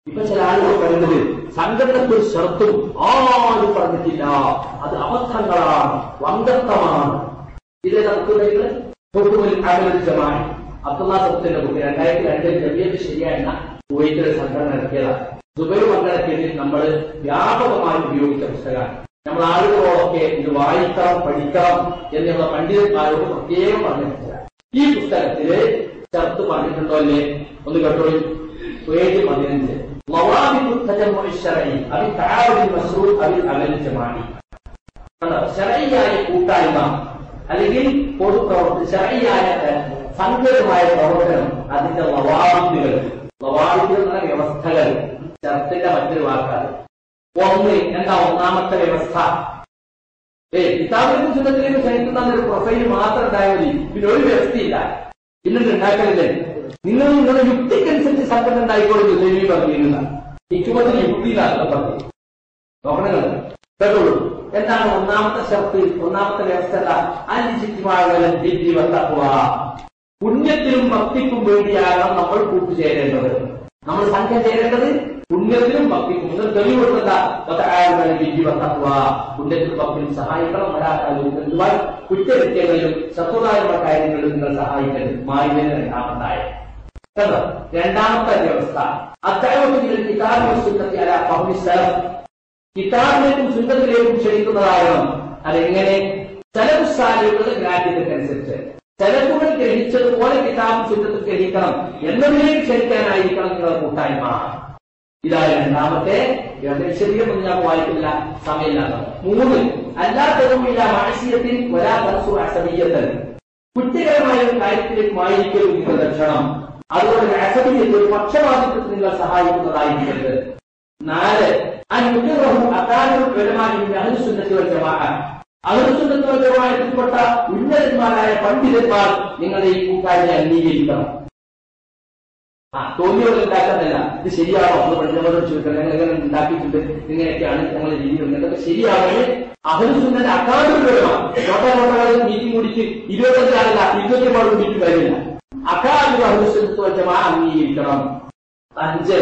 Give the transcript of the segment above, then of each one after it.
ഇപ്പൊ ചില ആളുകൾ പറയുന്നത് സംഘടനയ്ക്ക് ഒരു ഷർത്തും ആരും പറഞ്ഞിട്ടില്ല, അത് അബദ്ധങ്ങളാണ്, വങ്കത്വമാണ്. ഇതേ നമുക്ക് ജമായി അബ്ദുള്ള സബ്ത്തിന്റെ ബുക്ക് 2002 ജമിയത്ത് ശരിയ എന്ന കുവൈറ്റിലെ സംഘടന ഇറക്കിയതാണ്. ദുബൈ മംഗളത്തിൽ നമ്മൾ വ്യാപകമായി ഉപയോഗിച്ച പുസ്തകമാണ്. നമ്മൾ ആളുകളോടൊക്കെ ഇത് വായിക്കണം, പഠിക്കണം എന്നുള്ള പണ്ഡിതന്മാരോട് പ്രത്യേകം പറഞ്ഞിട്ടില്ല. ഈ പുസ്തകത്തില് ഷർത്ത് പറഞ്ഞിട്ടുണ്ടോ അല്ലേ? ഒന്ന് കേട്ടോളൂ. പേജ് 15 ശരഈയായ കൂട്ടായ്മ അല്ലെങ്കിൽ പൊതുപ്രവർത്തനം, ശരഈയായ സംഘടിതമായ പ്രവർത്തനം, അതിന്റെ ലവാബിത്തുകൾ എന്ന വ്യവസ്ഥകൾ ഷർത്തിന്റെ മറ്റൊരു വാക്കാണ്. ഒന്ന് എന്താ ഒന്നാമത്തെ വ്യവസ്ഥ? കിതാബിലേക്കും സുന്നത്തിലേക്കും ക്ഷണിക്കുന്ന ഒരു പ്രൊഫൈൽ മാത്രം ഉണ്ടായാൽ മതി, പിന്നെ ഒരു വ്യവസ്ഥയില്ല. പിന്നീട് ഉണ്ടാക്കലില്ലേ? നിങ്ങൾ നിങ്ങളുടെ യുക്തിക്കനുസരിച്ച് സംഘടന ഉണ്ടായിക്കോളൂ. ദൈവം പറഞ്ഞിരുന്ന ഹിക്മത്തിൽ യുക്തിയിലാണ് പറഞ്ഞു. നോക്കണങ്ങൾ കേട്ടോളൂ. എന്താണ് ഒന്നാമത്തെ ഷർത്ത്? ഒന്നാമത്തെ വ്യവസ്ഥ പുണ്യത്തിനും ഭക്തിക്കും വേണ്ടിയാണ് നമ്മൾ കൂട്ടുചേരേണ്ടത്. നമ്മൾ സംഘം ചേരേണ്ടത് പുണ്യത്തിനും ഭക്തിക്കും. നിങ്ങൾ തെളിവെടുത്ത പുണ്യത്തിനും ഭക്തിനും സഹായിക്കണം. ഒരാൾക്കാരുമായി കുറ്റകൃത്യങ്ങളിലും ശത്രുതായുള്ള കാര്യങ്ങളിലും നിങ്ങൾ സഹായിക്കരുത്. മാറിയതിന് രണ്ടാമത്തായ കണ്ടോ? രണ്ടാമത്തെ വ്യവസ്ഥ കിതാബിലേക്കും സുന്നത്തിലേക്കും ക്ഷണിക്കുന്നതാകണം. അതെങ്ങനെ? സലഫുസാലികളുടെ ഗ്രാഹ്യതയ്ക്കനുസരിച്ച് സലഫുകൾ ഗ്രഹിച്ചതുപോലെ കിതാബും സുന്നത്തും ഗ്രഹിക്കണം എന്നതിലേക്ക് ക്ഷണിക്കാനായിരിക്കണം നിങ്ങളുടെ കൂട്ടായ്മ. ഇതായ രണ്ടാമത്തെ ശരീരമൊന്നും ഞാൻ വായിക്കില്ല, സമയമില്ലാത്ത. 3 അല്ലാത്തതുമില്ല മാനസികത്തിൽ വരാത്തു അസമീയത്തിൽ കുറ്റകരമായ ഒരു കാര്യത്തിലേക്ക് മായിരിക്കലും നിങ്ങൾ ലക്ഷണം. അതുകൊണ്ട് അസമീയത്തിൽ ഒരു പക്ഷപാതിത്വത്തിൽ നിങ്ങൾ സഹായിക്കുന്നതായിരിക്കരുത്. 4 അഹ്ലുസുന്നത്തിൽപ്പെട്ട ഉന്നതന്മാരായ പണ്ഡിതന്മാർ നിങ്ങളുടെ ഈ കൂട്ടായ്മ അംഗീകരിക്കണം. തോന്നിയോട് ഉണ്ടാക്കുന്നതല്ല. ഇത് ശരിയാണോ? ഒന്ന് പണ്ഡിതന്മാരോട് ചോദിക്കണം, എങ്ങനെ ഉണ്ടാക്കിയിട്ടുണ്ട്, ഇങ്ങനെയൊക്കെയാണ് ഞങ്ങളുടെ രീതി. ഇതൊക്കെ ശരിയാവേ അഹ്ലുസുന്നത്ത് അക്കാദുരമാണ്. ചോട്ടാനോട്ടകളിൽ മീറ്റിംഗ് കൂടിച്ച് 25 ആളല്ല 20 കൂടിയിട്ട് കാര്യമില്ല. അക്കാദുര അഹ്ലുസുന്നത്ത് വജമാ അംഗീകരിക്കണം. 5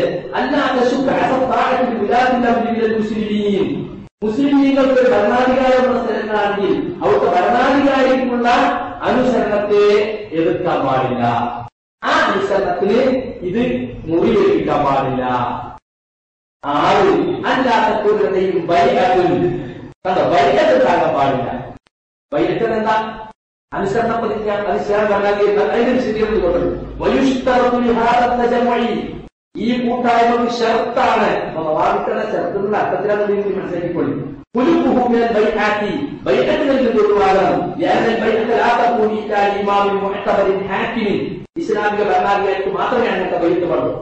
മുസ്ലിമീങ്ങൾക്ക് ഭരണാധികാരമുള്ള സ്ഥലങ്ങളാണെങ്കിൽ അവിടുത്തെ ഭരണാധികാരിക്കുള്ള അനുസരണത്തെ എതിർക്കാൻ പാടില്ല. ആ അനുസരണത്തിന് ഇത് മുറിവേൽപ്പിക്കാൻ പാടില്ല. 6 അല്ലാത്തവരുടെയും ബൈഅത്തും കണ്ടോ? ബൈഅത്ത് താങ്ങാൻ പാടില്ല. ബൈഅത്ത് എന്താ? അനുസരണ പ്രതിജ്ഞ. അത് അതിന്റെ വിശദീകരണം കൊണ്ടുള്ളൂ. ഈ കൂട്ടായ്മ ഷർത്താണ്. വാദിക്കുന്ന ഷർത്തുള്ള അർത്ഥത്തിലാണ് മനസ്സിലാക്കിക്കൊള്ളി. ഇസ്ലാമിക ഭരണാധികാരിക്ക് മാത്രമേ അങ്ങനത്തെ ബൈഅത്ത് പറഞ്ഞു.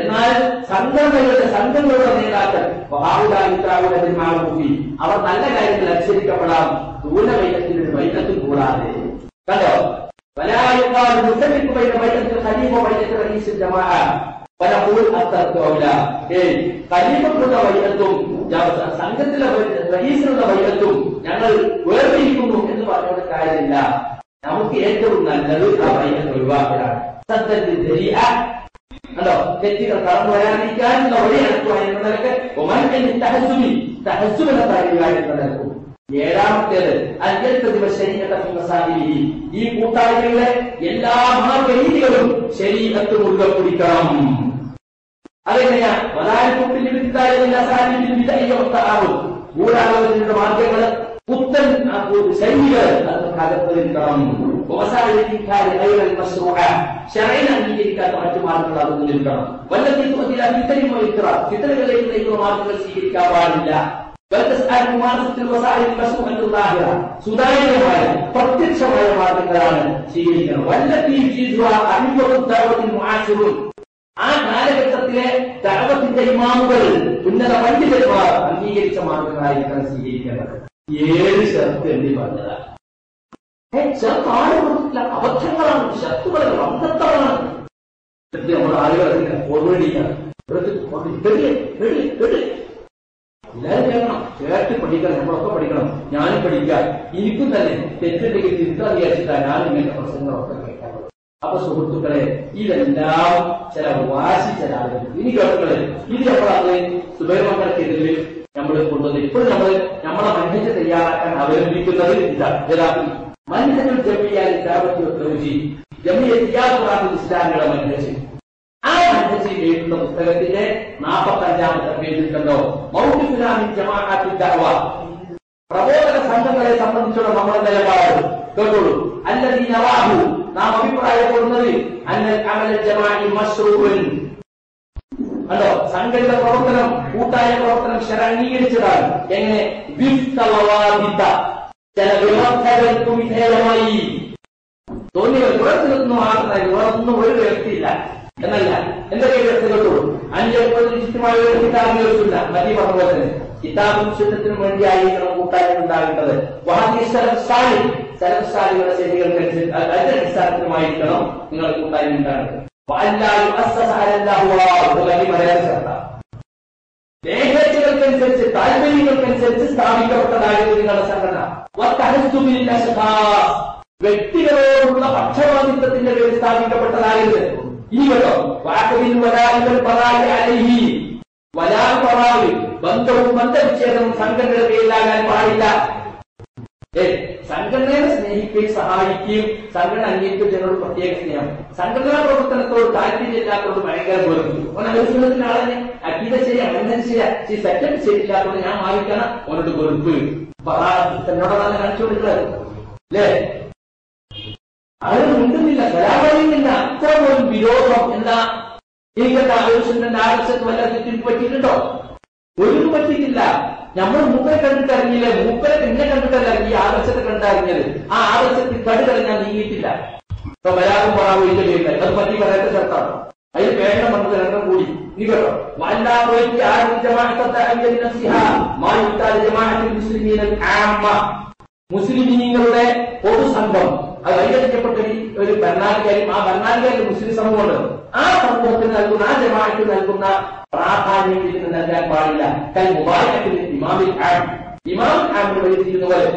എന്നാൽ സംഘങ്ങളുടെ നേതാക്കൾ അവർ നല്ല കാര്യത്തിൽ അനുസരിക്കപ്പെടാം. ദൂരബൈഅത്തിന് ബൈഅത്തും കൂടാതെ. കണ്ടോ? ഖലീഫക്കുള്ള ബൈഅത്തും സംഘത്തിലെ റഈസിനുള്ള ബൈഅത്തും ഞങ്ങൾ വേർതിരിക്കുന്നു എന്ന് പറഞ്ഞുകൊണ്ട് കാര്യമില്ല. നമുക്ക് ഏറ്റവും നല്ലത് ആ ബൈഅത്ത് ഒഴിവാക്കലാണ്. സദ്ദത്തിൽ ദരീഅ കണ്ടോ? തെറ്റുകൾ കടന്നു വരാതിരിക്കാനുള്ള വഴി അടക്കുവാനെന്നതൊക്കെ തഹസ്സുബ് എന്ന കാര്യമായിട്ട് നടക്കും. 7ാമത്തേത് ഈ കൂട്ടായ്മയുടെ എല്ലാ മാർഗരീതികളും ശരീഅത്ത് മുറുകെ പിടിക്കണം. അതെങ്ങനെയാ? ഗൂഢാലോചനയുടെ മാർഗങ്ങൾ, പുത്തൻ ശൈലികൾ അകത്തിരിക്കണം. ശരഈൻ അംഗീകരിക്കാത്ത മറ്റു മാർഗങ്ങൾ അത് നിൽക്കണം. ഫിത്നകളിലേക്ക് നയിക്കുന്ന മാർഗങ്ങൾ സ്വീകരിക്കാൻ പാടില്ല. സുതാര്യമായ പ്രത്യക്ഷമായ മാർഗങ്ങളാണ് സ്വീകരിക്കണം. ആ കാലഘട്ടത്തിലെ ദഅവത്തിന്റെ ഇമാമുകൾ, ഉന്നത പണ്ഡിതന്മാർ അംഗീകരിച്ച മാർഗങ്ങളായിരിക്കണം സ്വീകരിക്കേണ്ടത്. 7 ഷർത്ത് എണ്ണി പറഞ്ഞതാണ്. ഷർത്ത് ആരും കൊടുത്തില്ല, അബദ്ധങ്ങളാണ്, ഷർത്തുകളാണ്, അബദ്ധങ്ങളാണ്. നമ്മൾ ആളുകളെ ഓർമ്മയിലാണ്. എല്ലാവരും കേൾക്കണം, കേട്ട് പഠിക്കണം. നമ്മളൊക്കെ പഠിക്കണം. ഞാനും പഠിക്കാം. എനിക്കും തന്നെ തെറ്റുണ്ടെങ്കിൽ തിരുത്താൻ വിചാരിച്ചിട്ടാണ് ഞാൻ ഇങ്ങനത്തെ പ്രശ്നങ്ങളൊക്കെ കേൾക്കാറുള്ളത്. അപ്പൊ സുഹൃത്തുക്കളെ, ഇതെല്ലാം ചില വാശി ചില ആളുകൾ ഇനി കേട്ടുകളെ ഇത് എപ്പോഴാണ് സുബൈർ മക്കളെതിരെ നമ്മൾ കൊണ്ടുവന്ന് ഇപ്പോഴും നമ്മളെ മനുഷ്യ തയ്യാറാക്കാൻ അവലംബിക്കുന്നത് ഇതാണ്. യഥാർത്ഥത്തിൽ മനുഷ്യനും ഇസ്ലാമിയുടെ മനുഷ്യ ആ മനുഷ്യ എഴുതുന്ന പുസ്തകത്തിന്റെ 45-ാമത്തെ പേജിൽ കണ്ടോ മൗഖിഫുലാമിൻ ജമാഅത്തി ദഅവ, പ്രബോധന സംഘങ്ങളെ സംബന്ധിച്ചുള്ള നമ്മുടെ നിലപാട് കേട്ടോളൂ. അല്ലദീന റാഹു, നാം അഭിപ്രായപ്പെടുന്നത് അന്നൽ അമൽ ജമാഇ മശ്റൂഉൻ, കണ്ടോ സംഘടിത പ്രവർത്തനം കൂട്ടായ പ്രവർത്തനം ശരഅീകരിച്ചതാണ്. എങ്ങനെ? ചില വ്യവസ്ഥകൾക്ക് വിധേയമായി. തോന്നിയ പുറത്തിനൊന്നും മാത്രമായി വേറൊന്നും ഒരു വ്യക്തിയില്ല എന്നല്ല. എന്തൊക്കെ വ്യക്തികളുള്ളൂ? 5 നിശ്ചിതമായ ഒരു കിതാബിനെ വെച്ചില്ല. മതി പറഞ്ഞ പോലെ തന്നെ കിതാബും സുന്നത്തിനും വേണ്ടിയായിരിക്കണം കൂട്ടായ്മ ഉണ്ടാകേണ്ടത്. സലഫ്സാലികളുടെ ശരികൾക്കനുസരിച്ച് അതിന്റെ അടിസ്ഥാനത്തിലുമായിരിക്കണം നിങ്ങൾ കൂട്ടായ്മ ഉണ്ടാകേണ്ടത്. ലേഖകൾക്കനുസരിച്ച് താല്പര്യങ്ങൾക്കനുസരിച്ച് സ്ഥാപിക്കപ്പെട്ടതായിരുന്നു നിങ്ങളുടെ സംഘടന. വ്യക്തികളോടുള്ള പക്ഷപാതിത്വത്തിന്റെ പേരിൽ സ്ഥാപിക്കപ്പെട്ടതായിരുന്നു. ഇനി കേട്ടോ, ബന്ധവും ബന്ധവിച്ഛേദവും സംഘടനയുടെ പേരിലാകാൻ പാടില്ല. സംഘടനയെ സ്നേഹിക്കുകയും സഹായിക്കുകയും സംഘടന അംഗീകരിക്കുന്നതിനോട് പ്രത്യേക സ്നേഹം, സംഘടനാ പ്രവർത്തനത്തോട് താല്പര്യമില്ലാത്തതോട് ഭയങ്കര വെറുപ്പ്. ഓനവിശ്വസത്തിന്റെ ആളെ അക്കീത ശരിയാ, അങ്ങനെ ശരിയാ, സെക്കൻഡ് ശരിയില്ലാത്തത് ഞാൻ വായിക്കണം, ഓനോട് വെറുപ്പ് എന്നോടാണ് കാണിച്ചുകൊടുക്കുന്നത് അല്ലേ? ആളുകൾ മിണ്ടുന്നില്ല, കലാപറിയുന്നില്ല. അത്ര പോലും വിരോധം എന്താ? എനിക്കെന്താ ആവശ്യത്തിന്റെ ആവശ്യത്ത് വല്ല തെറ്റിൽ പറ്റിയിട്ടുണ്ടോ? ഒന്നും പറ്റിയിട്ടില്ല. നമ്മൾ മൂപ്പരെ കണ്ടിട്ട് ഇറങ്ങിയില്ലേ? മൂപ്പരെ പിന്നെ കണ്ടിട്ടല്ല ഈ ആദർശത്തെ കണ്ടിറങ്ങിയത്. ആ ആദർശത്തിൽ കടുകളഞ്ഞാൽ നീങ്ങിയിട്ടില്ല. ഇപ്പൊ വരാതും പറയാൻ ചെയ്യുന്നത് അത് പറ്റി പറയാത്ത ചേർത്താണ്. അതിൽ വേഗം വന്നത് രണ്ടും കൂടി നീ കേട്ടോ. മുസ്ലിമീങ്ങളുടെ പൊതുസംഘം അത് വൈകല്യപ്പെട്ട ഒരു ഭരണാധികാരി, ആ ഭരണാധികാരി മുസ്ലിം സമൂഹമുണ്ട്. ആ സമൂഹത്തിന് നൽകുന്ന, ആ ജമാഅത്തിന് നൽകുന്ന പ്രാധാന്യം ഇതിന് നൽകാൻ പാടില്ല. ഇമാം ആമിന് വഹിച്ചിരുന്ന പോലെ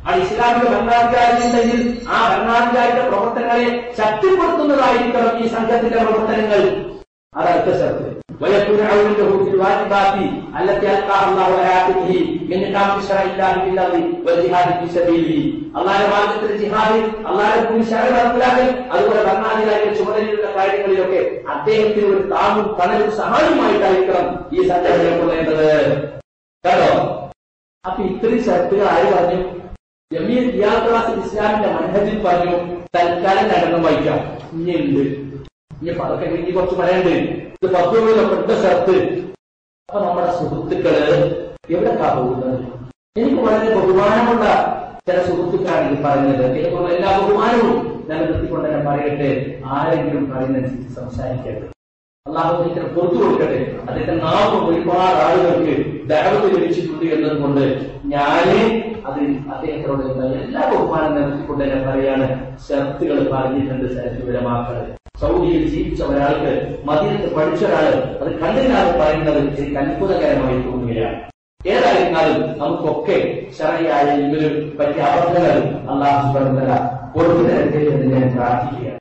അത് ഇസ്ലാമിക ഭരണാധികാരി ഉണ്ടെങ്കിൽ ആ ഭരണാധികാരിയുടെ പ്രവർത്തനങ്ങളെ ശക്തിപ്പെടുത്തുന്നതായിരിക്കണം ഈ സംഘത്തിന്റെ പ്രവർത്തനങ്ങൾ. അതടുത്ത ശർത്ത്. അള്ളാഹുവിന്റെ മാർഗ്ഗത്തിൽ ജിഹാദ്, അള്ളാഹുവിന്റെ ശരണം നടപ്പിലാക്കൽ, അതുപോലെ ഭരണാധികാരിയുടെ ചുമതലയുള്ള കാര്യങ്ങളിലൊക്കെ അദ്ദേഹത്തിന് ഒരു താങ്ങും തണലും സഹായമായിട്ടായിരിക്കണം ഈ സംഘടന കൊള്ളേണ്ടത് കേട്ടോ. അപ്പൊ ഇത്രയും ശർത്തുകൾ ആര് പറഞ്ഞു? ജമീൽ ഇയാൾ ഇസ്ലാമിന്റെ മനഹജിൽ പറഞ്ഞു. തൽക്കാലം രണ്ടെണ്ണം വായിക്കാം. ഇനിയുണ്ട്, ഇനി പതൊക്കെ ഇനി കുറച്ച് പറയണ്ട്. ഇത് 10 ശർത്ത്. അപ്പൊ നമ്മുടെ സുഹൃത്തുക്കള് എവിടെക്കാ പോകുന്നത്? എനിക്ക് വളരെ ബഹുമാനമുള്ള ചില സുഹൃത്തുക്കളാണ് ഇത് പറഞ്ഞത്. എനിക്കുള്ള എല്ലാ ബഹുമാനവും ഞാൻ നിർത്തിക്കൊണ്ട് തന്നെ പറയട്ടെ. ആരെങ്കിലും പറയുന്നതനുസരിച്ച് സംസാരിക്കട്ടെ. അള്ളാഹു ഇത്ര പുറത്തു കൊടുക്കട്ടെ. അദ്ദേഹത്തെ നാമം ഒരുപാട് ആളുകൾക്ക് ദഅവത്ത് ലഭിച്ചിട്ടുണ്ട് എന്നതുകൊണ്ട് ഞാന് അതിൽ അദ്ദേഹത്തോട് എല്ലാ ബഹുമാനം നിർത്തിക്കൊണ്ട് തന്നെ പറയാണ്. ശർത്തുകൾ പറഞ്ഞിട്ടുണ്ട് സലഫികള്. സൗദിയിൽ ജീവിച്ച ഒരാൾക്ക്, മദീനത്ത് പഠിച്ച ഒരാള് അത് കണ്ടില്ലാതെ പറയുന്നത് ശരിക്കും അത്ഭുതകരമായി തോന്നുകയാണ്. ഏതായിരുന്നാലും നമുക്കൊക്കെ ശറഈയായ ഇവര് പറ്റിയ അബദ്ധങ്ങൾ അല്ലാഹു സുബ്ഹാനഹു വ തആല പൊറുത്തു തരട്ടെ എന്ന് ഞാൻ പ്രാർത്ഥിക്കുകയാണ്.